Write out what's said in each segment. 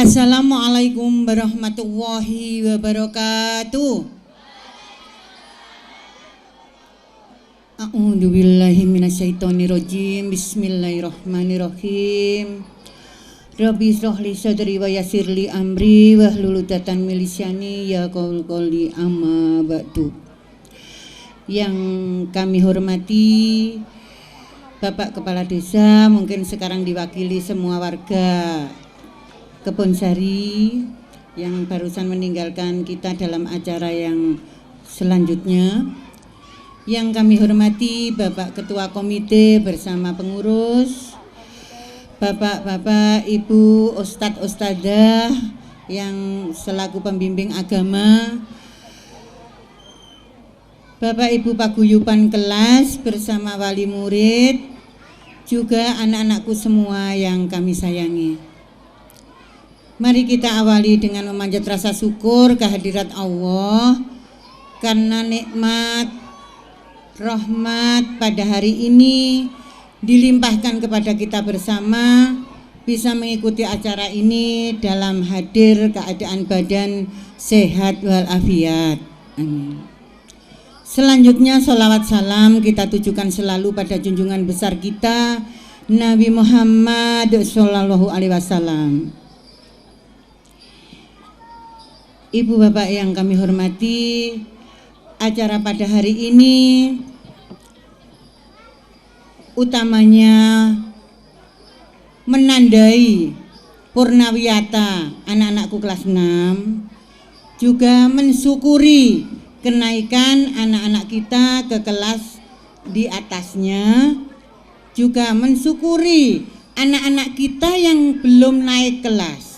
Assalamualaikum warahmatullahi wabarakatuh. A'udzubillahi minasyaitonirrajim. Bismillahirrahmanirrahim. Rabbi shrahli sadri wa yassirli amri wahlul 'uqdatam min lisani yafqahu qawli, amma ba'du. Yang kami hormati Bapak Kepala Desa, mungkin sekarang diwakili semua warga Kebonsari yang barusan meninggalkan kita dalam acara yang selanjutnya. Yang kami hormati Bapak Ketua Komite bersama pengurus, Bapak-bapak, Ibu, Ustadz, Ustadzah yang selaku pembimbing agama, Bapak Ibu paguyuban kelas bersama wali murid, juga anak-anakku semua yang kami sayangi. Mari kita awali dengan memanjat rasa syukur kehadirat Allah karena nikmat rahmat pada hari ini dilimpahkan kepada kita bersama, bisa mengikuti acara ini dalam hadir keadaan badan sehat walafiat. Amin. Selanjutnya sholawat salam kita tujukan selalu pada junjungan besar kita Nabi Muhammad Shallallahu Alaihi Wasallam. Ibu bapak yang kami hormati, acara pada hari ini utamanya menandai purnawiyata anak-anakku kelas 6, juga mensyukuri kenaikan anak-anak kita ke kelas di atasnya, juga mensyukuri anak-anak kita yang belum naik kelas.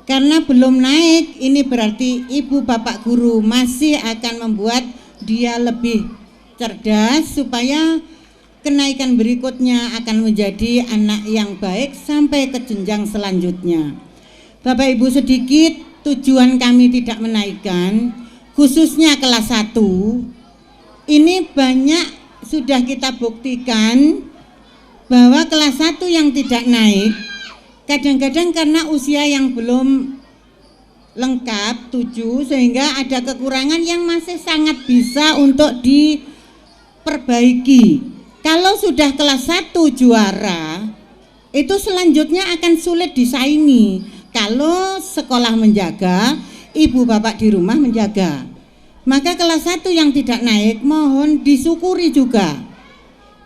Karena belum naik, ini berarti ibu bapak guru masih akan membuat dia lebih cerdas supaya kenaikan berikutnya akan menjadi anak yang baik sampai ke jenjang selanjutnya. Bapak Ibu, sedikit tujuan kami tidak menaikkan, khususnya kelas 1. Ini banyak sudah kita buktikan bahwa kelas 1 yang tidak naik kadang-kadang karena usia yang belum lengkap 7, sehingga ada kekurangan yang masih sangat bisa untuk diperbaiki. Kalau sudah kelas 1 juara, itu selanjutnya akan sulit disaingi. Kalau sekolah menjaga, ibu bapak di rumah menjaga. Maka kelas 1 yang tidak naik mohon disyukuri juga.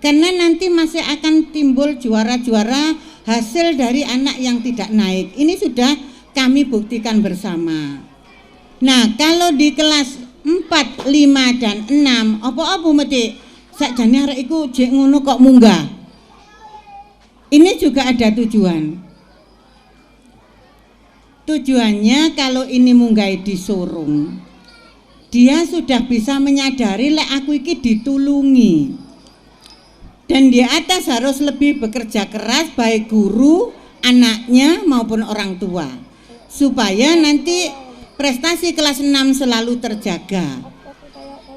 Karena nanti masih akan timbul juara-juara hasil dari anak yang tidak naik. Ini sudah kami buktikan bersama. Nah, kalau di kelas 4, 5 dan 6 apa-apa mesti sakjane arek iku jek ngono kok munggah. Ini juga ada tujuan. Tujuannya kalau ini munggah disurung, dia sudah bisa menyadari lek aku iki ditulungi. Dan di atas harus lebih bekerja keras baik guru, anaknya maupun orang tua, supaya nanti prestasi kelas 6 selalu terjaga.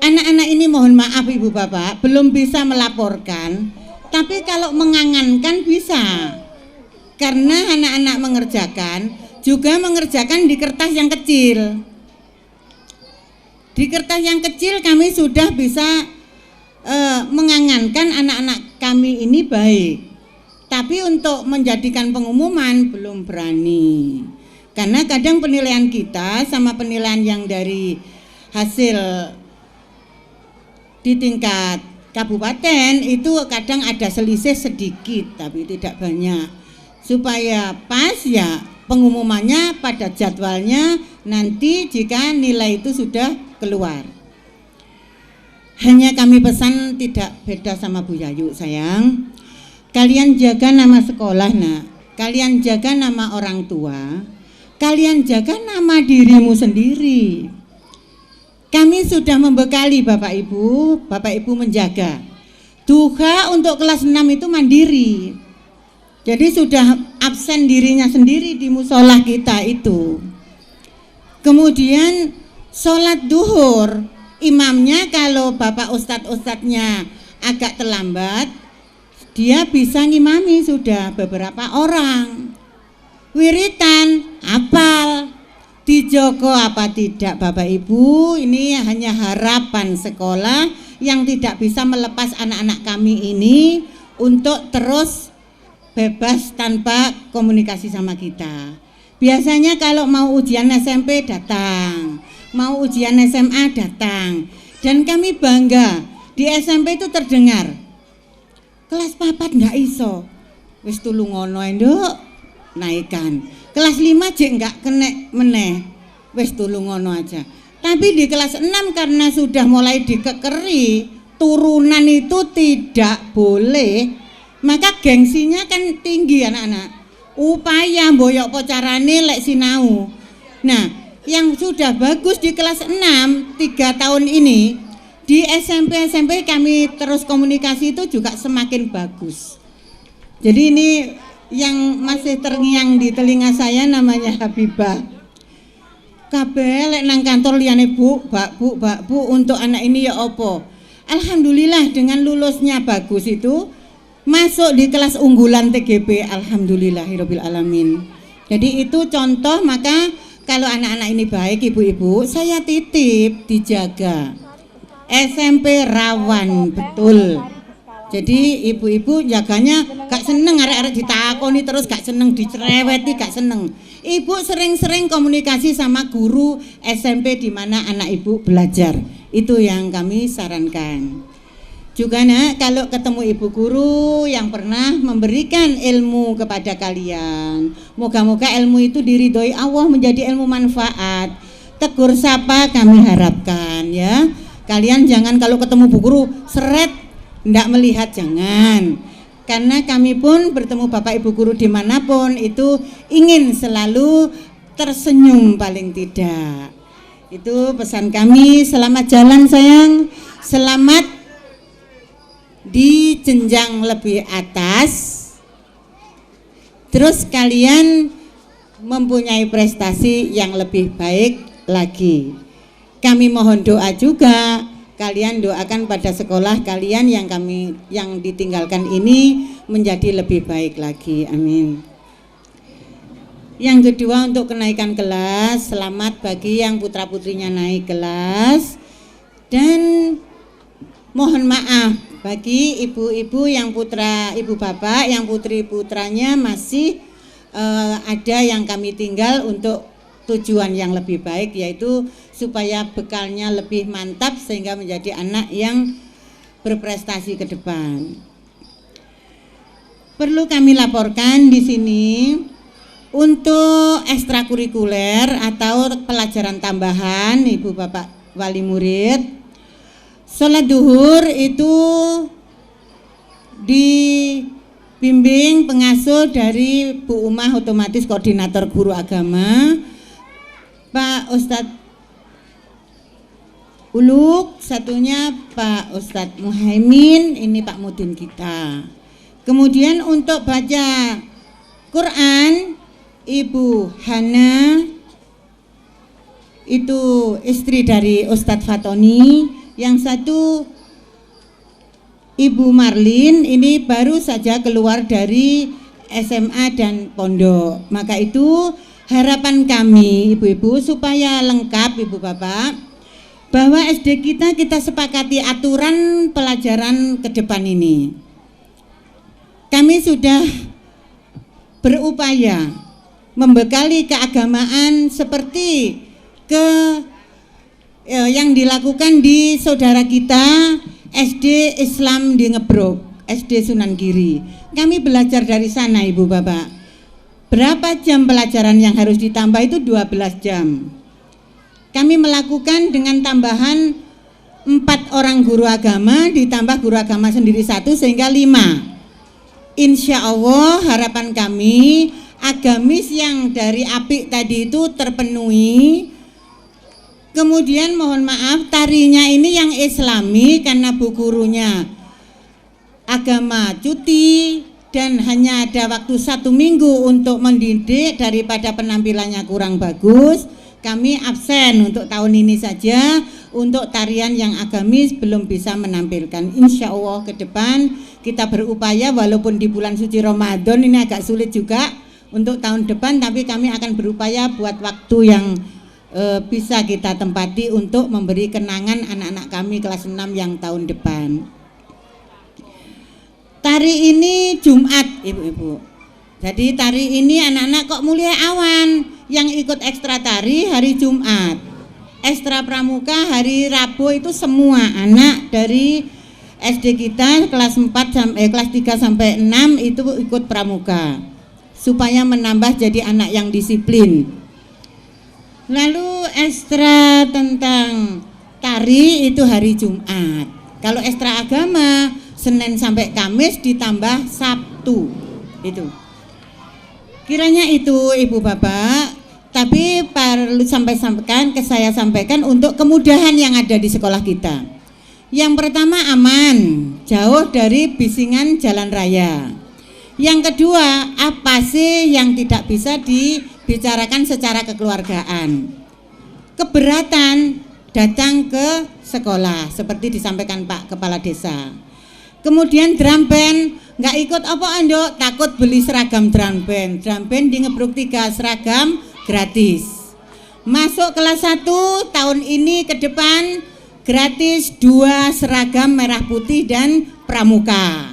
Anak-anak ini mohon maaf ibu bapak belum bisa melaporkan, tapi kalau mengangankan bisa. Karena anak-anak juga mengerjakan di kertas yang kecil. Di kertas yang kecil kami sudah bisa mengangankan anak-anak kami ini baik, tapi untuk menjadikan pengumuman belum berani, karena kadang penilaian kita sama penilaian yang dari hasil di tingkat kabupaten itu kadang ada selisih sedikit tapi tidak banyak, supaya pas ya pengumumannya pada jadwalnya nanti jika nilai itu sudah keluar. Hanya kami pesan tidak beda sama Bu Yayu sayang, kalian jaga nama sekolah nak, kalian jaga nama orang tua, kalian jaga nama dirimu sendiri. Kami sudah membekali Bapak Ibu menjaga. Duha untuk kelas 6 itu mandiri, jadi sudah absen dirinya sendiri di musola kita itu. Kemudian sholat duhur, imamnya kalau bapak ustadz-ustadznya agak terlambat, dia bisa ngimami sudah beberapa orang. Wiritan dijogo apa tidak Bapak Ibu, ini hanya harapan sekolah yang tidak bisa melepas anak-anak kami ini untuk terus bebas tanpa komunikasi sama kita. Biasanya kalau mau ujian SMP datang, mau ujian SMA datang, dan kami bangga di SMP itu terdengar kelas 4 nggak iso, wis tulung ngono nduk naikkan, kelas 5 jek nggak kena meneh, wis tulung ngono aja. Tapi di kelas 6 karena sudah mulai dikekeri turunan itu tidak boleh, maka gengsinya kan tinggi anak-anak, upaya mboyok po carane lek sinau. Nah, yang sudah bagus di kelas 6 3 tahun ini, di SMP kami terus komunikasi itu juga semakin bagus. Jadi ini yang masih terngiang di telinga saya namanya Habibah. Kabeh lek nang kantor liyane bu untuk anak ini ya opo. Alhamdulillah dengan lulusnya bagus itu masuk di kelas unggulan TGP, alhamdulillahirabbil alamin. Jadi itu contoh, maka kalau anak-anak ini baik ibu-ibu, saya titip dijaga. SMP rawan betul. Jadi ibu-ibu jaganya gak seneng arek-arek ditakoni terus, gak seneng dicereweti, gak seneng. Ibu sering-sering komunikasi sama guru SMP di mana anak ibu belajar. Itu yang kami sarankan. Juga nak, kalau ketemu ibu guru yang pernah memberikan ilmu kepada kalian, moga-moga ilmu itu diridhoi Allah, menjadi ilmu manfaat. Tegur sapa kami harapkan ya. Kalian jangan kalau ketemu bu guru seret, ndak melihat, jangan. Karena kami pun bertemu bapak ibu guru dimanapun itu ingin selalu tersenyum paling tidak. Itu pesan kami. Selamat jalan sayang, selamat di jenjang lebih atas, terus kalian mempunyai prestasi yang lebih baik lagi. Kami mohon doa juga, kalian doakan pada sekolah kalian yang ditinggalkan ini menjadi lebih baik lagi, amin. Yang kedua, untuk kenaikan kelas, selamat bagi yang putra putrinya naik kelas, dan mohon maaf bagi ibu-ibu yang ibu bapak yang putri putranya masih ada yang kami tinggal untuk tujuan yang lebih baik, yaitu supaya bekalnya lebih mantap sehingga menjadi anak yang berprestasi ke depan. Perlu kami laporkan di sini untuk ekstrakurikuler atau pelajaran tambahan ibu bapak wali murid. Sholat duhur itu dibimbing pengasuh dari Bu Umah, otomatis koordinator guru agama, Pak Ustadz Uluk, satunya Pak Ustadz Muhaimin, ini Pak Mudin kita. Kemudian untuk baca Quran, Ibu Hana, itu istri dari Ustadz Fatoni. Yang satu Ibu Marlin, ini baru saja keluar dari SMA dan pondok. Maka itu harapan kami ibu-ibu supaya lengkap ibu bapak, bahwa SD kita sepakati aturan pelajaran ke depan ini. Kami sudah berupaya membekali keagamaan seperti yang dilakukan di saudara kita SD Islam di Ngebrok, SD Sunan Giri. Kami belajar dari sana ibu bapak. Berapa jam pelajaran yang harus ditambah itu 12 jam. Kami melakukan dengan tambahan 4 orang guru agama, ditambah guru agama sendiri 1 sehingga 5. Insya Allah harapan kami agamis yang dari apik tadi itu terpenuhi. Kemudian mohon maaf, tarinya ini yang islami karena bu gurunya agama cuti dan hanya ada waktu 1 minggu untuk mendidik, daripada penampilannya kurang bagus, kami absen untuk tahun ini saja. Untuk tarian yang agamis belum bisa menampilkan. Insya Allah ke depan kita berupaya, walaupun di bulan suci Ramadan ini agak sulit juga untuk tahun depan, tapi kami akan berupaya buat waktu yang bisa kita tempati untuk memberi kenangan anak-anak kami kelas 6 yang tahun depan. Tari ini Jumat, ibu-ibu. Jadi tari ini anak-anak kok mulai awan. Yang ikut ekstra tari hari Jumat, ekstra pramuka hari Rabu. Itu semua anak dari SD kita kelas 3 sampai 6 itu ikut pramuka supaya menambah jadi anak yang disiplin. Lalu ekstra tentang tari itu hari Jumat. Kalau ekstra agama Senin sampai Kamis ditambah Sabtu. Itu kiranya itu ibu bapak, tapi perlu saya sampaikan untuk kemudahan yang ada di sekolah kita. Yang pertama aman, jauh dari bisingan jalan raya. Yang kedua, apa sih yang tidak bisa dibicarakan secara kekeluargaan? Keberatan datang ke sekolah seperti disampaikan Pak Kepala Desa. Kemudian drum band nggak ikut apa Andok, takut beli seragam drum band di Ngebruk 3 seragam gratis. Masuk kelas 1 tahun ini ke depan gratis 2 seragam merah putih dan pramuka.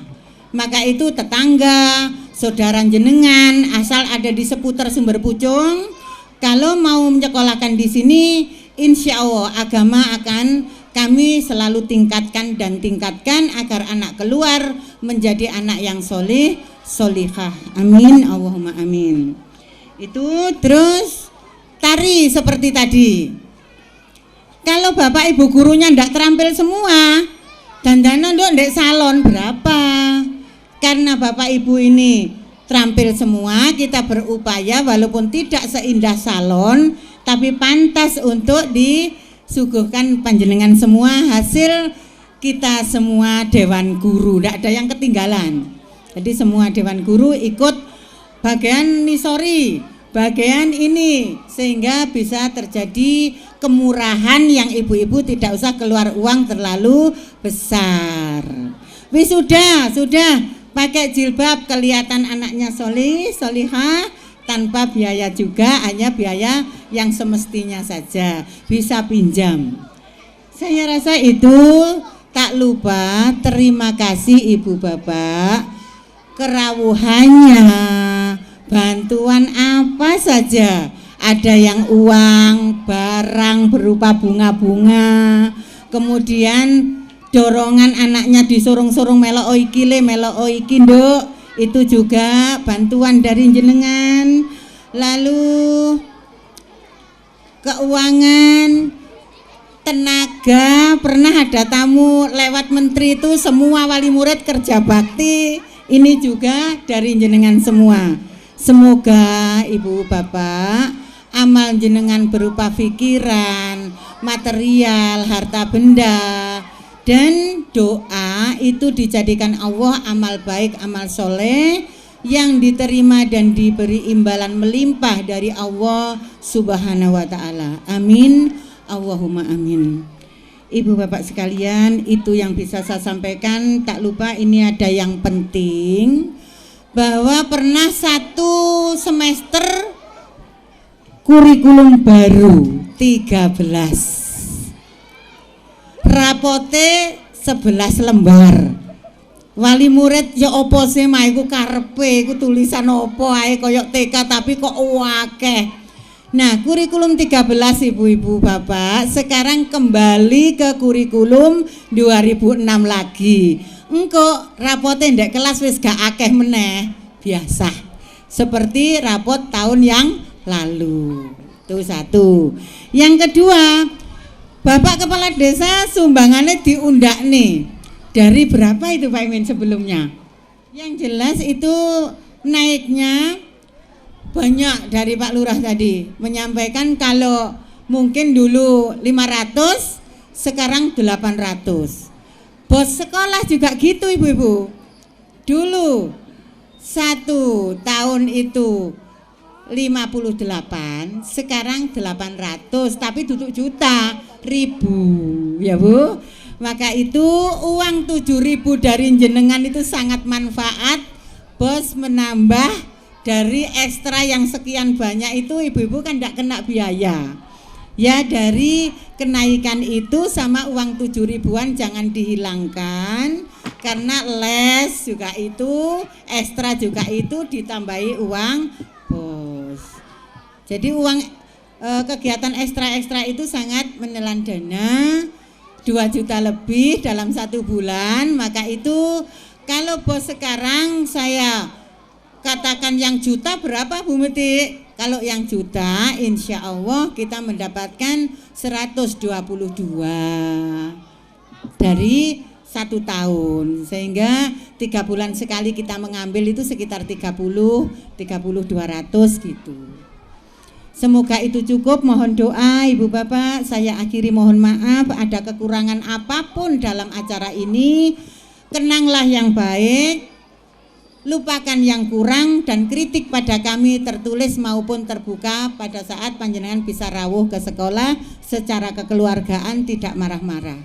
Maka itu tetangga, saudara jenengan asal ada di seputar Sumber Pucung, kalau mau menyekolahkan di sini, insya Allah agama akan kami selalu tingkatkan agar anak keluar menjadi anak yang soleh, solihah. Amin, Allahumma amin. Itu terus tari seperti tadi. Kalau bapak ibu gurunya ndak terampil semua, dandanan dok ndek salon berapa? Karena bapak ibu ini terampil semua, kita berupaya walaupun tidak seindah salon, tapi pantas untuk disuguhkan panjenengan semua hasil kita semua dewan guru, tidak ada yang ketinggalan. Jadi semua dewan guru ikut bagian nisori, bagian ini, sehingga bisa terjadi kemurahan yang ibu-ibu tidak usah keluar uang terlalu besar. Wisuda sudah pakai jilbab, kelihatan anaknya solih, solihah, tanpa biaya juga, hanya biaya yang semestinya saja, bisa pinjam. Saya rasa itu. Tak lupa terima kasih ibu bapak, kerawuhannya, bantuan apa saja, ada yang uang, barang berupa bunga-bunga, kemudian dorongan anaknya disurung-surung melok iki le, melok iki nduk, itu juga bantuan dari jenengan. Lalu keuangan, tenaga, pernah ada tamu lewat menteri itu semua wali murid kerja bakti, ini juga dari jenengan semua. Semoga ibu bapak amal jenengan berupa pikiran, material, harta benda, dan doa itu dijadikan Allah amal baik, amal soleh yang diterima dan diberi imbalan melimpah dari Allah Subhanahu wa ta'ala. Amin, Allahumma amin. Ibu bapak sekalian, itu yang bisa saya sampaikan. Tak lupa ini ada yang penting, bahwa pernah 1 semester kurikulum baru 13, rapote 11 lembar. Wali murid ya opo sih mah iku karepe iku tulisan opo ae koyok TK tapi kok akeh. Nah, kurikulum 13 ibu-ibu bapak sekarang kembali ke kurikulum 2006 lagi. Engko rapote ndek kelas wis gak akeh meneh, biasa. Seperti rapot tahun yang lalu. Itu 1. Yang kedua, Bapak Kepala Desa sumbangannya diundak nih. Dari berapa itu Pak Imin sebelumnya? Yang jelas itu naiknya banyak dari Pak Lurah tadi menyampaikan kalau mungkin dulu 500, sekarang 800. Bos sekolah juga gitu ibu-ibu. Dulu 1 tahun itu 58, sekarang 800, tapi duduk juta, ribu ya Bu. Maka itu uang 7.000 dari jenengan itu sangat manfaat. Bos menambah dari ekstra yang sekian banyak itu ibu-ibu kan tidak kena biaya. Ya, dari kenaikan itu sama uang 7 ribuan jangan dihilangkan, karena les juga itu, ekstra juga itu ditambahi uang bos. Jadi uang kegiatan ekstra-ekstra itu sangat menelan dana 2 juta lebih dalam 1 bulan. Maka itu kalau bos sekarang saya katakan yang juta berapa Bu Meti? Kalau yang juta insya Allah kita mendapatkan 122 dari 1 tahun, sehingga 3 bulan sekali kita mengambil itu sekitar 30-200 gitu. Semoga itu cukup, mohon doa Ibu Bapak. Saya akhiri, mohon maaf ada kekurangan apapun dalam acara ini. Kenanglah yang baik, lupakan yang kurang, dan kritik pada kami tertulis maupun terbuka pada saat panjenengan bisa rawuh ke sekolah secara kekeluargaan, tidak marah-marah.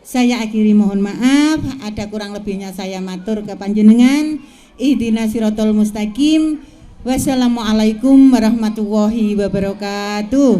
Saya akhiri, mohon maaf ada kurang lebihnya saya matur ke panjenengan. Ihdinas siratal mustaqim. Wassalamualaikum warahmatullahi wabarakatuh.